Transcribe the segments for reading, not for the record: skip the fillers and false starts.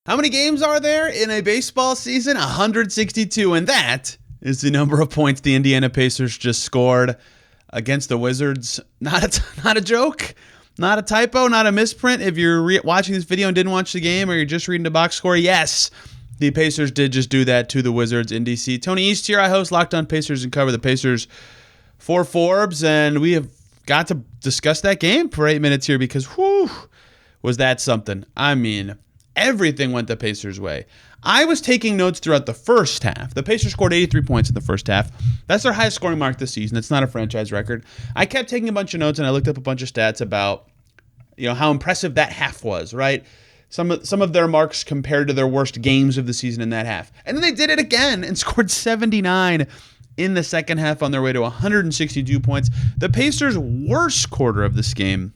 How many games are there in a baseball season? 162, and that is the number of points the Indiana Pacers just scored against the Wizards. Not a joke, not a typo, not a misprint. If you're watching this video and didn't watch the game, or you're just reading the box score, yes, the Pacers did just do that to the Wizards in DC. Tony East here. I host Locked On Pacers and cover the Pacers for Forbes, and we have got to discuss that game for 8 minutes here because, whew, was that something. I mean, everything went the Pacers' way. I was taking notes throughout the first half. The Pacers scored 83 points in the first half. That's their highest scoring mark this season. It's not a franchise record. I kept taking a bunch of notes, and I looked up a bunch of stats about, how impressive that half was, right? Some of their marks compared to their worst games of the season in that half. And then they did it again and scored 79 in the second half on their way to 162 points. The Pacers' worst quarter of this game,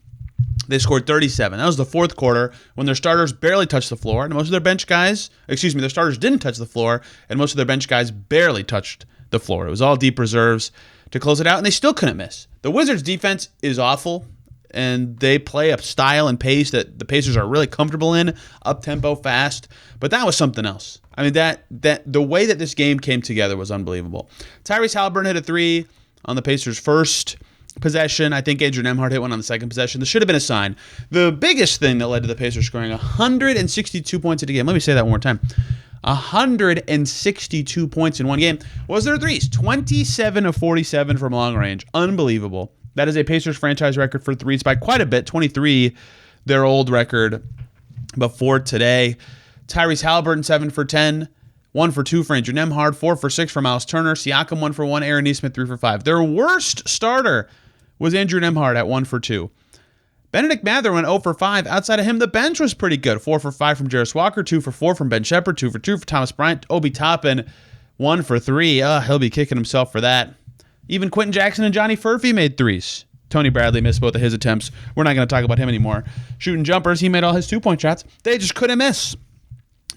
they scored 37. That was the fourth quarter when their starters barely touched the floor, and most of their bench guys, their starters didn't touch the floor, and most of their bench guys barely touched the floor. It was all deep reserves to close it out, and they still couldn't miss. The Wizards' defense is awful, and they play a style and pace that the Pacers are really comfortable in, up-tempo, fast, but that was something else. I mean, that the way that this game came together was unbelievable. Tyrese Haliburton hit a three on the Pacers' first possession. I think Andrew Nembhard hit one on the second possession. This should have been a sign. The biggest thing that led to the Pacers scoring 162 points in a game, let me say that one more time, 162 points in one game, was their threes. 27 of 47 from long range. Unbelievable. That is a Pacers franchise record for threes by quite a bit. 23, their old record before today. Tyrese Haliburton, 7 for 10. 1 for 2 for Andrew Nembhard, 4 for 6 for Miles Turner, Siakam 1 for 1, Aaron Nesmith 3 for 5. Their worst starter was Andrew Nembhard at 1 for 2. Benedict Mather went 0 for 5. Outside of him, the bench was pretty good. 4 for 5 from Jarris Walker, 2 for 4 from Ben Shepherd, 2 for 2 for Thomas Bryant, Obi Toppin, 1 for 3. He'll be kicking himself for that. Even Quentin Jackson and Johnny Furphy made threes. Tony Bradley missed both of his attempts. We're not going to talk about him anymore. Shooting jumpers, he made all his 2-point shots. They just couldn't miss.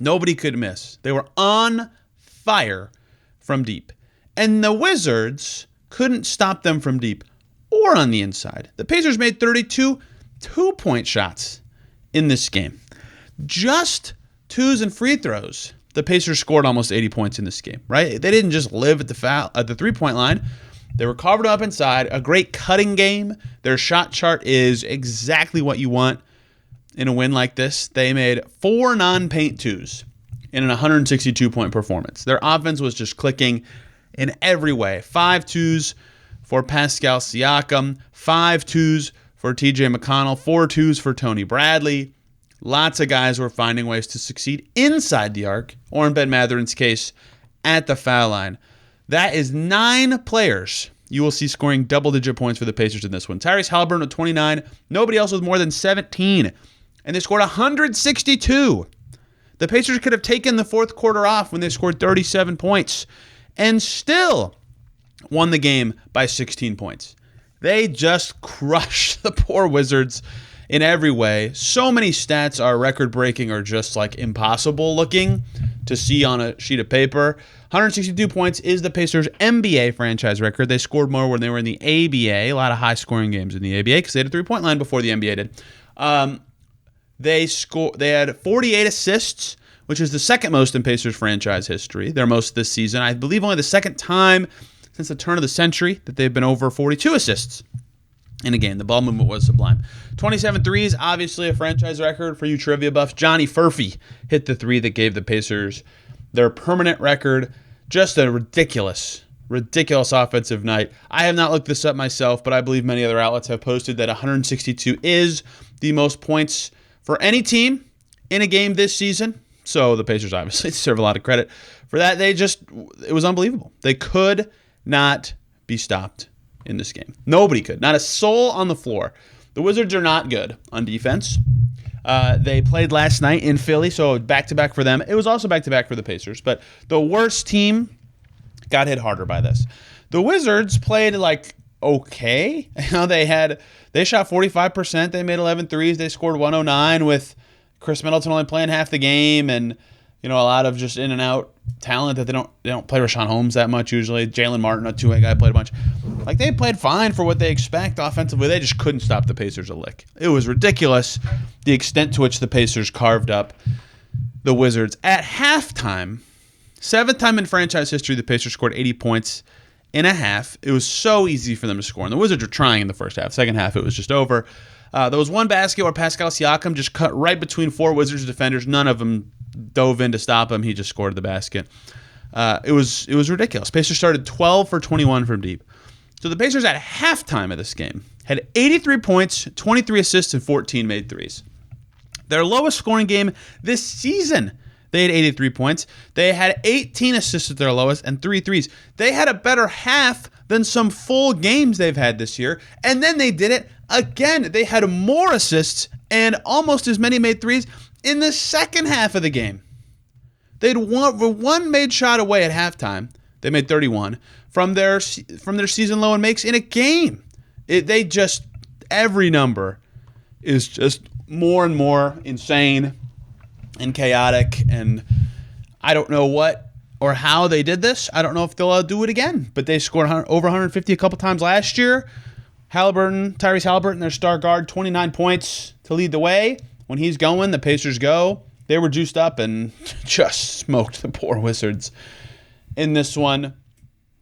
Nobody could miss. They were on fire from deep. And the Wizards couldn't stop them from deep or on the inside. The Pacers made 32 2-point shots in this game. Just twos and free throws. The Pacers scored almost 80 points in this game, right? They didn't just live at the 3-point line. They were covered up inside. A great cutting game. Their shot chart is exactly what you want in a win like this. They made 4 non-paint twos in an 162-point performance. Their offense was just clicking in every way. 5 twos for Pascal Siakam, 5 twos for TJ McConnell, 4 twos for Tony Bradley. Lots of guys were finding ways to succeed inside the arc, or in Ben Mathurin's case, at the foul line. That is 9 players you will see scoring double-digit points for the Pacers in this one. Tyrese Haliburton with 29. Nobody else with more than 17. And they scored 162. The Pacers could have taken the fourth quarter off when they scored 37 points and still won the game by 16 points. They just crushed the poor Wizards in every way. So many stats are record-breaking or just like impossible looking to see on a sheet of paper. 162 points is the Pacers' NBA franchise record. They scored more when they were in the ABA. A lot of high-scoring games in the ABA because they had a 3-point line before the NBA did. They had 48 assists, which is the second most in Pacers franchise history. Their most this season. I believe only the second time since the turn of the century that they've been over 42 assists in a game. The ball movement was sublime. 27 threes, obviously a franchise record for you trivia buffs. Johnny Furphy hit the 3 that gave the Pacers their permanent record. Just a ridiculous offensive night. I have not looked this up myself, but I believe many other outlets have posted that 162 is the most points for any team in a game this season. So the Pacers obviously deserve a lot of credit for that. It was unbelievable. They could not be stopped in this game. Nobody could. Not a soul on the floor. The Wizards are not good on defense. They played last night in Philly, so back-to-back for them. It was also back-to-back for the Pacers, but the worst team got hit harder by this. The Wizards played like okay. They shot 45%. They made 11 threes. They scored 109 with Chris Middleton only playing half the game, and a lot of just in and out talent that they don't play Rashawn Holmes that much usually. Jalen Martin, a two-way guy, played a bunch. Like, they played fine for what they expect offensively. They just couldn't stop the Pacers a lick. It was ridiculous the extent to which the Pacers carved up the Wizards. At halftime, seventh time in franchise history, the Pacers scored 80 points in a half. It was so easy for them to score. And the Wizards were trying in the first half. Second half, it was just over. There was one basket where Pascal Siakam just cut right between four Wizards defenders. None of them dove in to stop him. He just scored the basket. It was ridiculous. Pacers started 12 for 21 from deep. So the Pacers at halftime of this game had 83 points, 23 assists, and 14 made threes. Their lowest scoring game this season, they had 83 points. They had 18 assists at their lowest and 3 threes. They had a better half than some full games they've had this year. And then they did it again. They had more assists and almost as many made threes in the second half of the game. They'd one made shot away at halftime. They made 31 from their season low in makes in a game. Every number is just more and more insane and chaotic, and I don't know what or how they did this. I don't know if they'll do it again, but they scored over 150 a couple times last year. Tyrese Halliburton, their star guard, 29 points to lead the way. When he's going, the Pacers go. They were juiced up and just smoked the poor Wizards in this one.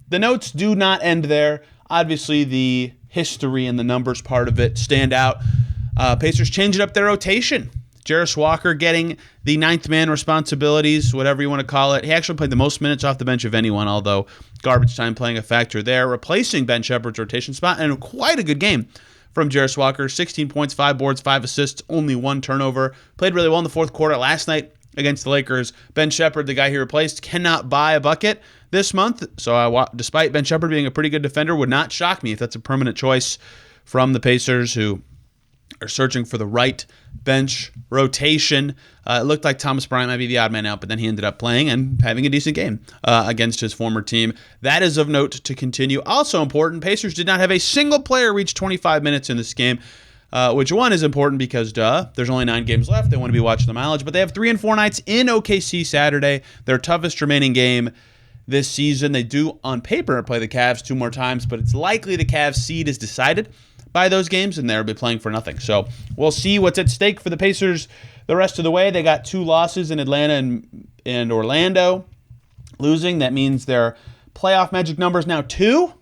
The notes do not end there. Obviously, the history and the numbers part of it stand out. Pacers changing up their rotation. Jarris Walker getting the ninth man responsibilities, whatever you want to call it. He actually played the most minutes off the bench of anyone, although garbage time playing a factor there, replacing Ben Shepherd's rotation spot, and quite a good game from Jarris Walker. 16 points, 5 boards, 5 assists, only 1 turnover. Played really well in the fourth quarter last night against the Lakers. Ben Shepherd, the guy he replaced, cannot buy a bucket this month, so despite Ben Shepherd being a pretty good defender, would not shock me if that's a permanent choice from the Pacers, who are searching for the right bench rotation. It looked like Thomas Bryant might be the odd man out, but then he ended up playing and having a decent game against his former team. That is of note to continue. Also important, Pacers did not have a single player reach 25 minutes in this game, which one is important because, there's only 9 games left. They want to be watching the mileage, but they have 3 and 4 nights in OKC Saturday, their toughest remaining game this season. They do, on paper, play the Cavs 2 more times, but it's likely the Cavs seed is decided by those games, and they'll be playing for nothing. So we'll see what's at stake for the Pacers the rest of the way. They got 2 losses in Atlanta and Orlando. Losing, that means their playoff magic number is now 2,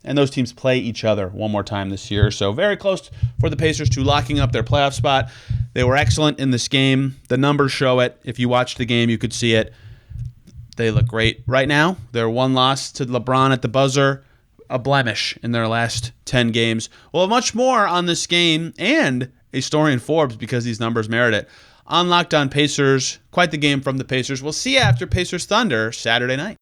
and those teams play each other one more time this year. So very close for the Pacers to locking up their playoff spot. They were excellent in this game. The numbers show it. If you watched the game, you could see it. They look great right now. Their 1 loss to LeBron at the buzzer, a blemish in their last 10 games. We'll have much more on this game and a story in Forbes because these numbers merit it. On Locked On Pacers, quite the game from the Pacers. We'll see you after Pacers Thunder Saturday night.